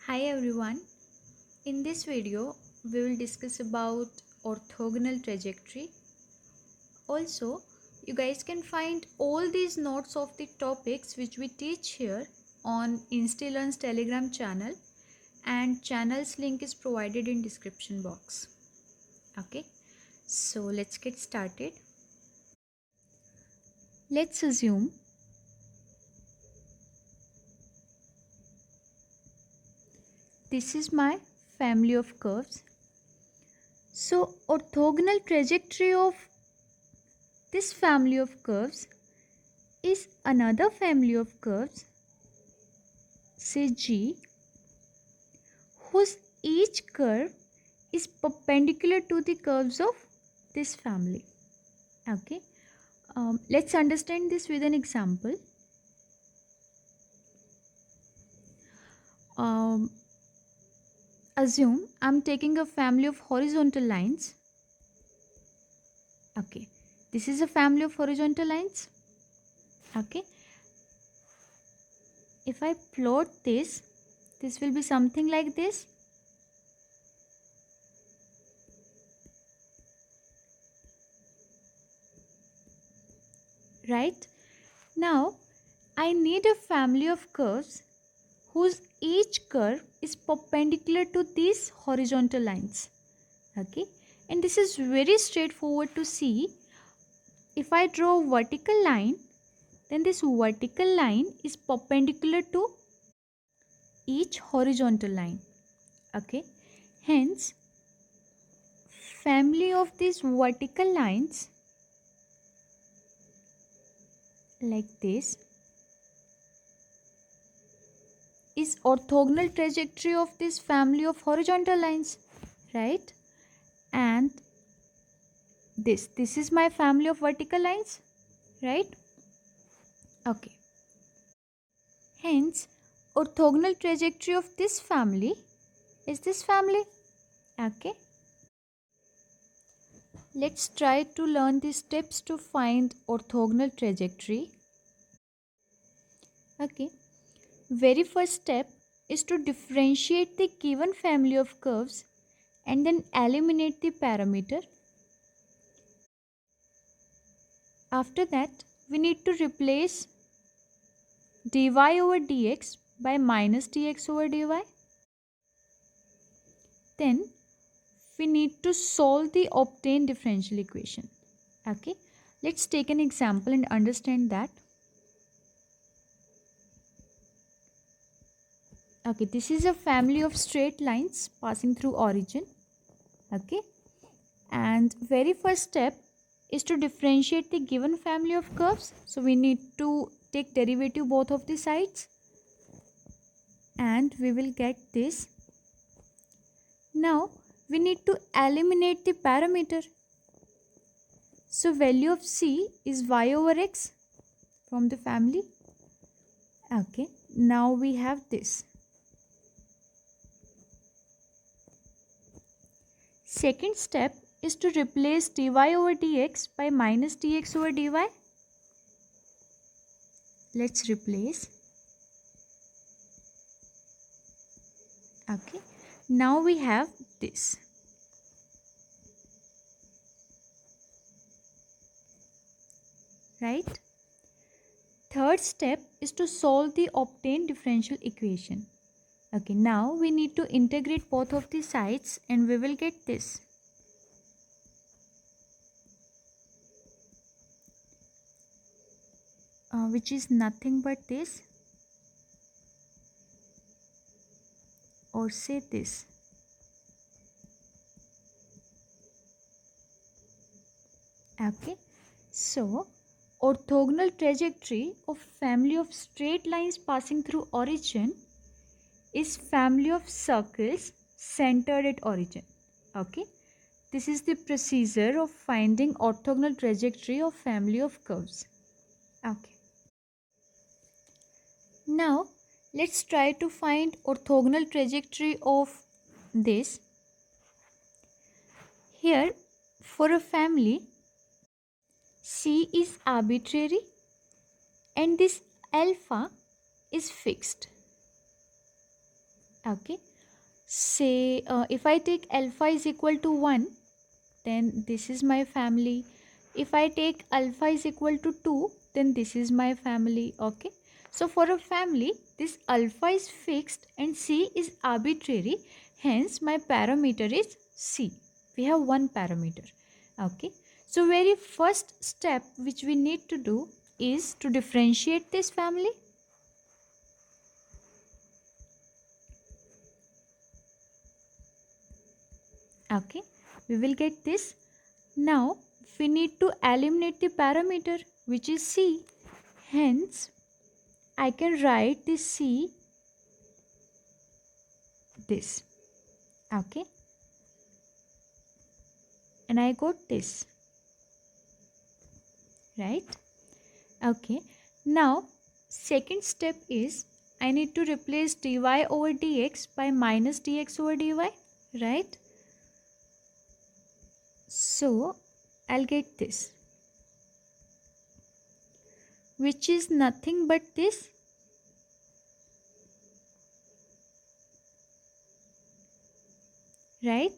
Hi everyone. In this video, we will discuss about orthogonal trajectory. Also, you guys can find all these notes of the topics which we teach here on InstaLearn's Telegram channel, and channel's link is provided in description box. Okay, so let's get started. Let's assume this is my family of curves. So orthogonal trajectory of this family of curves is another family of curves, say G, whose each curve is perpendicular to the curves of this family. Okay, let's understand this with an example. Um, Assume I'm taking a family of horizontal lines. Okay, this is a family of horizontal lines. Okay, if I plot this will be something like this. Right? Now, I need a family of curves whose each curve is perpendicular to these horizontal lines. Okay, and this is very straightforward to see. If I draw a vertical line, then this vertical line is perpendicular to each horizontal line. Okay, hence family of these vertical lines like this is orthogonal trajectory of this family of horizontal lines, right? And this is my family of vertical lines, right? Okay, hence orthogonal trajectory of this family is this family. Okay, let's try to learn the steps to find orthogonal trajectory. Okay, very first step is to differentiate the given family of curves and then eliminate the parameter. After that, we need to replace dy over dx by minus dx over dy. Then we need to solve the obtained differential equation. Okay, let's take an example and understand that. Okay, this is a family of straight lines passing through origin. Okay, and very first step is to differentiate the given family of curves. So we need to take derivative both of the sides and we will get this. Now we need to eliminate the parameter. So value of c is y over x from the family. Okay, now we have this. Second step is to replace dy over dx by minus dx over dy. Let's replace. Okay, now we have this. Right? Third step is to solve the obtained differential equation. Okay, now we need to integrate both of the sides and we will get this. Which is nothing but this, or say this. Okay, so orthogonal trajectory of family of straight lines passing through origin is family of circles centered at origin. Okay, this is the procedure of finding orthogonal trajectory of family of curves. Okay, now let's try to find orthogonal trajectory of this. Here, for a family, C is arbitrary and this alpha is fixed. Okay, say if I take alpha is equal to 1, then this is my family. If I take alpha is equal to 2, then this is my family. Okay, so for a family, this alpha is fixed and C is arbitrary, hence my parameter is C. We have one parameter. Okay, so very first step which we need to do is to differentiate this family. Okay, we will get this. Now we need to eliminate the parameter which is C. Hence I can write this C this. Okay, and I got this, right? Okay, now second step is I need to replace dy over dx by minus dx over dy, right? So I'll get this, which is nothing but this, right?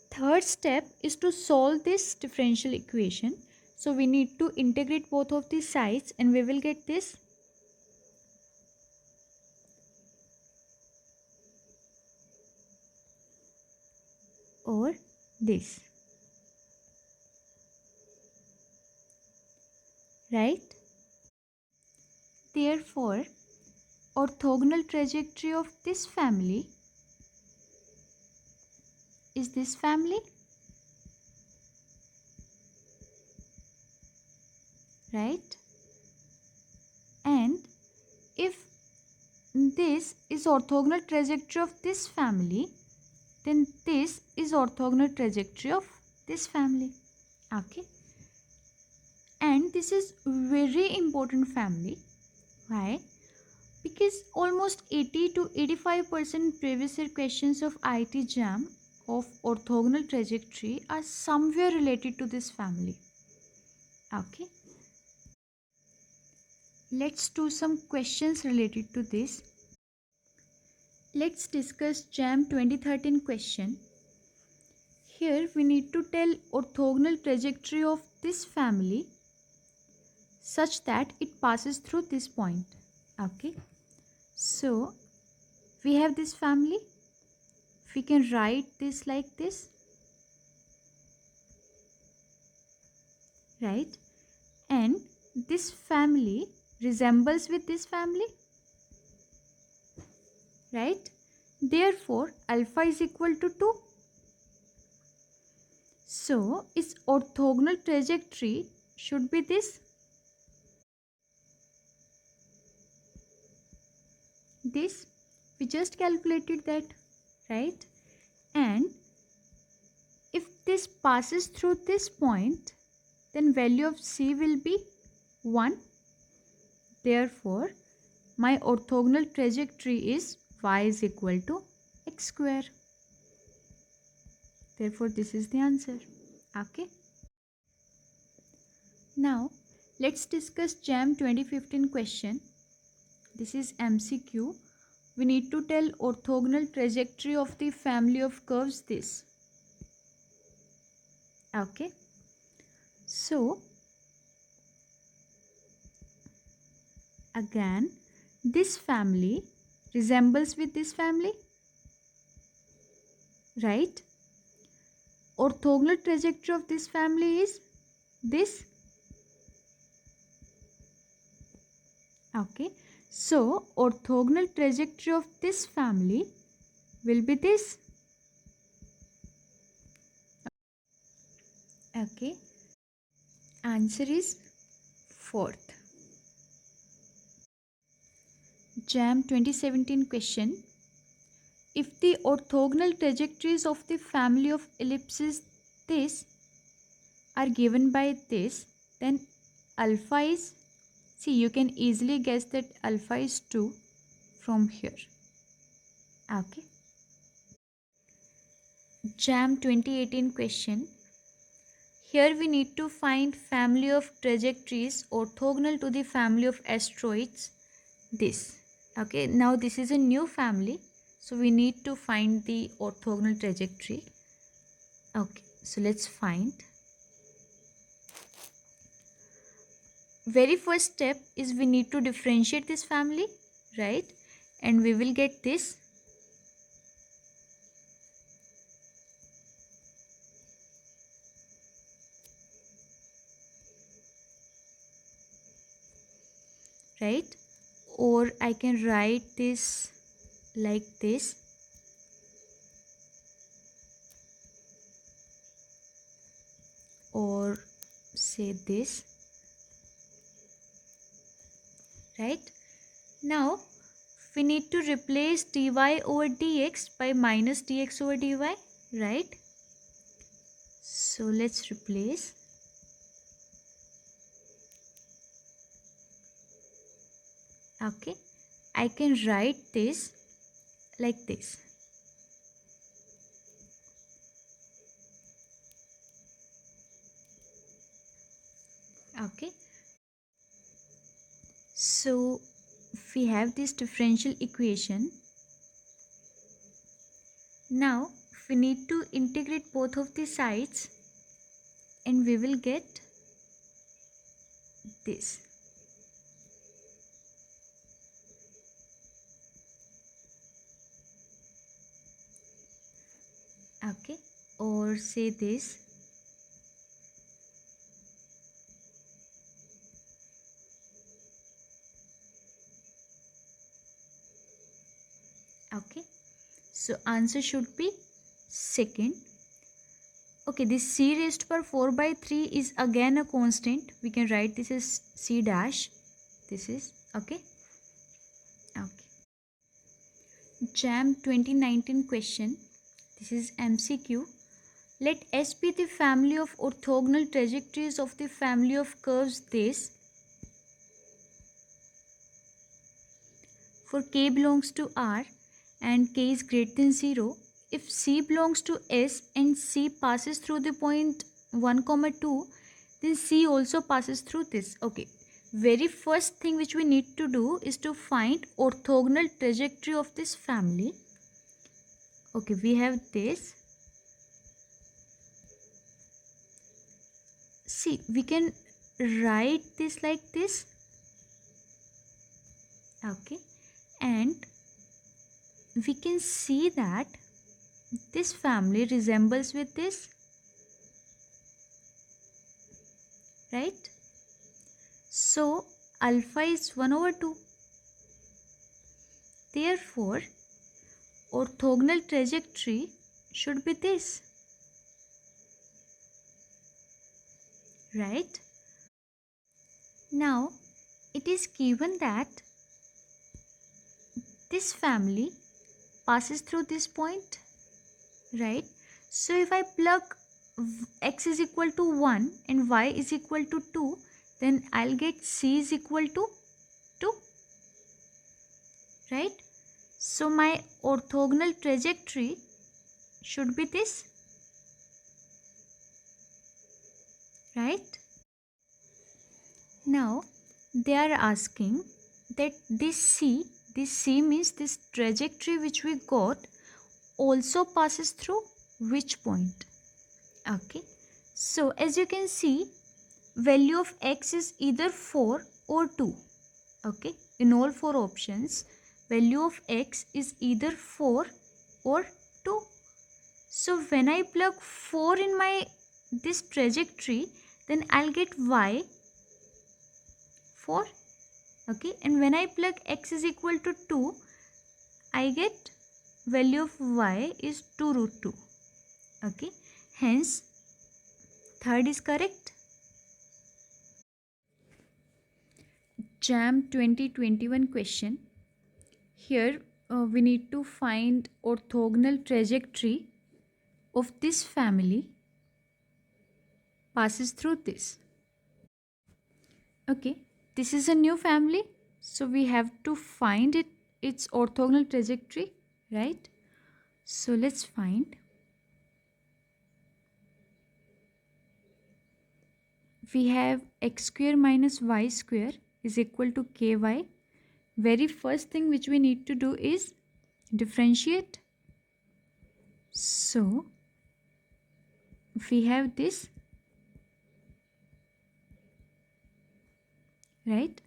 Third step is to solve this differential equation. So we need to integrate both of these sides and we will get this, or this, right? Therefore, orthogonal trajectory of this family is this family, right? And if this is orthogonal trajectory of this family, then this is orthogonal trajectory of this family. Okay, and this is very important family. Why? Because almost 80 to 85% previous year questions of IIT JAM of orthogonal trajectory are somewhere related to this family. Okay, let's do some questions related to this. Let's discuss JAM 2013 question. Here we need to tell orthogonal trajectory of this family such that it passes through this point. Okay, so we have this family. We can write this like this, right? And this family resembles with this family, right? Therefore alpha is equal to 2. So its orthogonal trajectory should be this. This we just calculated that, right? And if this passes through this point, then value of C will be 1. Therefore my orthogonal trajectory is y is equal to x square. Therefore this is the answer. Okay, now let's discuss JAM 2015 question. This is MCQ. We need to tell orthogonal trajectory of the family of curves this. Okay, so again this family resembles with this family, right? Orthogonal trajectory of this family is this. Okay, so orthogonal trajectory of this family will be this. Okay, answer is fourth. JAM 2017 question. If the orthogonal trajectories of the family of ellipses this are given by this, then alpha is, see you can easily guess that alpha is 2 from here. Okay. JAM 2018 question. Here we need to find family of trajectories orthogonal to the family of asteroids this. Okay, now this is a new family. So we need to find the orthogonal trajectory. Okay, so let's find. Very first step is we need to differentiate this family, right? And we will get this. Right? Or I can write this like this. Or say this. Right? Now we need to replace dy over dx by minus dx over dy, right? So let's replace. Okay, I can write this like this. Okay, so we have this differential equation. Now we need to integrate both of the sides and we will get this. Okay, or say this. Okay, so answer should be second. Okay, this c raised to power 4 by 3 is again a constant. We can write this as c dash. This is okay. Okay. JAM 2019 question. This is MCQ. Let S be the family of orthogonal trajectories of the family of curves this. For k belongs to R and k is greater than 0, if C belongs to S and C passes through the point 1, 2, then C also passes through this. Okay. Very first thing which we need to do is to find orthogonal trajectory of this family. Okay, we have this. See, we can write this like this. Okay, and we can see that this family resembles with this, right? So alpha is 1 over 2. Therefore, orthogonal trajectory should be this, right? Now, it is given that this family passes through this point, right? So if I plug x is equal to 1 and y is equal to 2, then I'll get c is equal to 2, right? So my orthogonal trajectory should be this, right? Now they are asking that this c means this trajectory which we got also passes through which point. Okay, so as you can see, value of x is either 4 or 2. Okay, in all four options value of x is either 4 or 2. So when I plug 4 in my this trajectory, then I'll get y 4. Okay, and when I plug x is equal to 2, I get value of y is 2 root 2. Okay, hence third is correct. JAM 2021 question. Here we need to find orthogonal trajectory of this family passes through this. Okay, this is a new family, so we have to find its orthogonal trajectory, right? So let's find. We have x square minus y square is equal to ky. Very first thing which we need to do is differentiate. So we have this, right,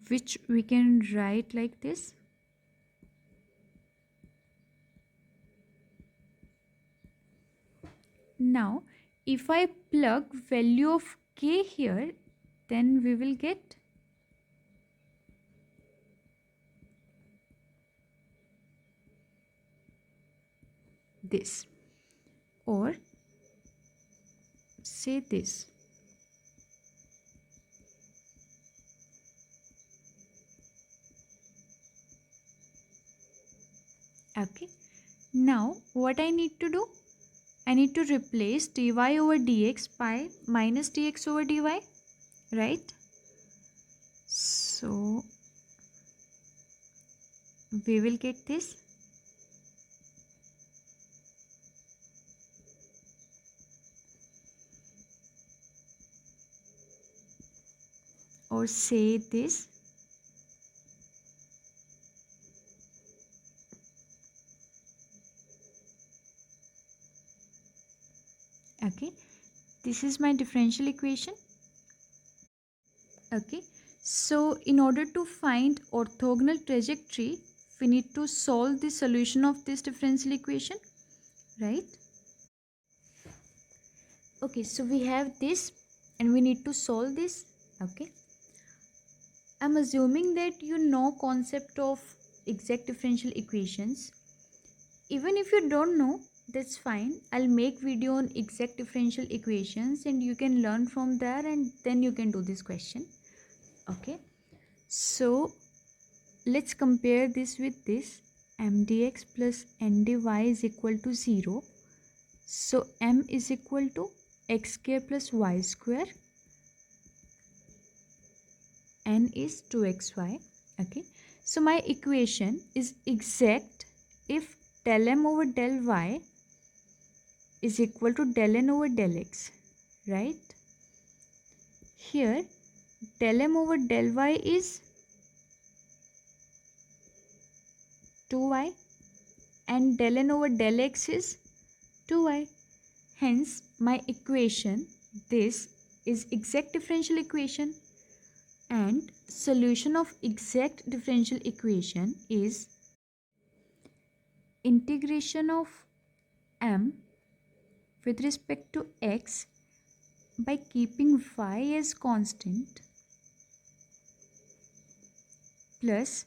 which we can write like this. Now if I plug value of k here, then we will get this, or say this. Okay, now what I need to do, I need to replace dy over dx by minus dx over dy, right? So we will get this, or say this. Okay, this is my differential equation. Okay, so in order to find orthogonal trajectory, we need to solve the solution of this differential equation, right? Okay, so we have this and we need to solve this. Okay, I'm assuming that you know concept of exact differential equations. Even if you don't know, that's fine. I'll make video on exact differential equations and you can learn from there, and then you can do this question. Okay, so let's compare this with this. M dx plus n dy is equal to 0. So m is equal to x square plus y square. N is 2xy. Okay, so my equation is exact if del m over del y is equal to del n over del x, right? Here del m over del y is 2y and del n over del x is 2y. Hence my equation, this is exact differential equation, and solution of exact differential equation is integration of m with respect to x by keeping y as constant plus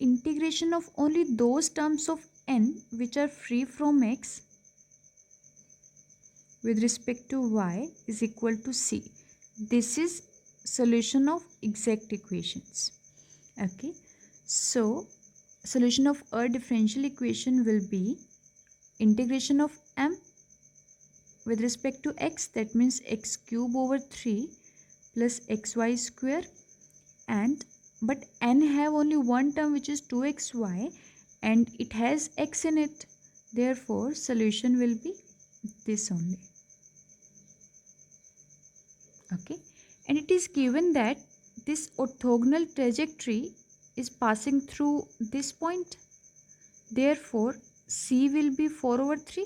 integration of only those terms of n which are free from x with respect to y is equal to c. This is solution of exact equations. Okay, so solution of a differential equation will be integration of m with respect to x, that means x cube over 3 plus xy square, and but n have only one term which is 2xy and it has x in it, therefore solution will be this only. Okay, and it is given that this orthogonal trajectory is passing through this point, therefore c will be 4 over 3,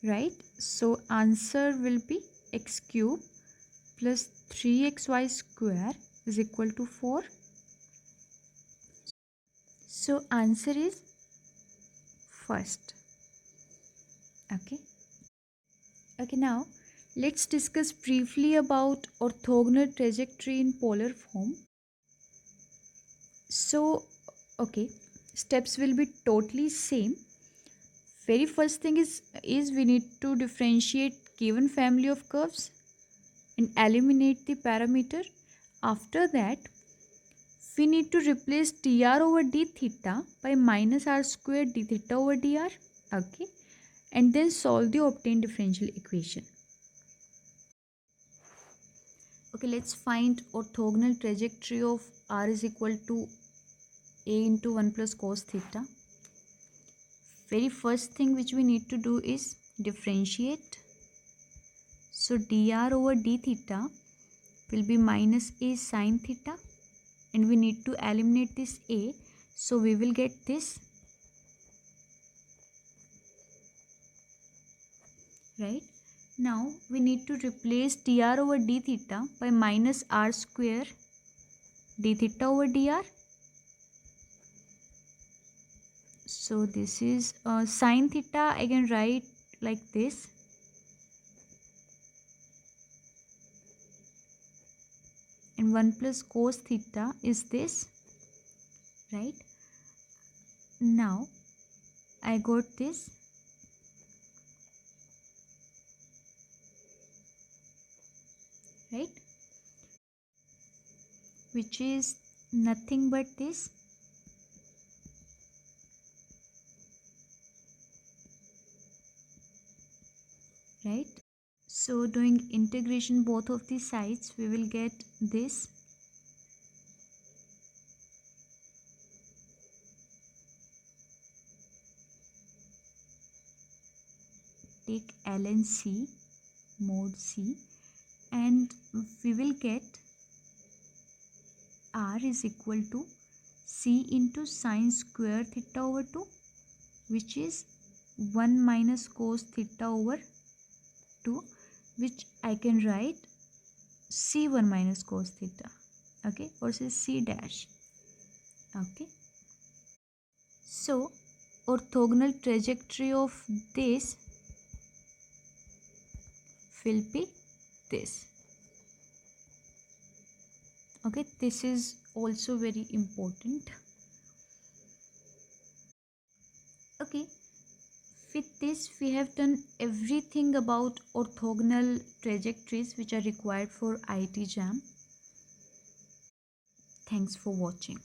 right? So answer will be x cube plus 3xy square is equal to 4. So answer is first. Okay, okay, now let's discuss briefly about orthogonal trajectory in polar form. So okay, steps will be totally same. Very first thing is we need to differentiate given family of curves and eliminate the parameter. After that, we need to replace dr over d theta by minus r square d theta over dr. Okay, and then solve the obtained differential equation. Okay, let's find orthogonal trajectory of r is equal to a into 1 plus cos theta. Very first thing which we need to do is differentiate. So dr over d theta will be minus a sine theta, and we need to eliminate this a. So we will get this, right? Now we need to replace dr over d theta by minus r square d theta over dr. So this is sine theta, I can write like this, and 1 plus cos theta is this, right? Now I got this, right, which is nothing but this, right? So doing integration both of the sides, we will get this, take ln c mod c, and we will get r is equal to c into sine square theta over 2, which is 1 minus cos theta over 2, which I can write c1 minus cos theta, okay, or say c dash, okay. So orthogonal trajectory of this will be this, okay. This is also very important, okay. With this we have done everything about orthogonal trajectories which are required for IIT JAM. Thanks for watching.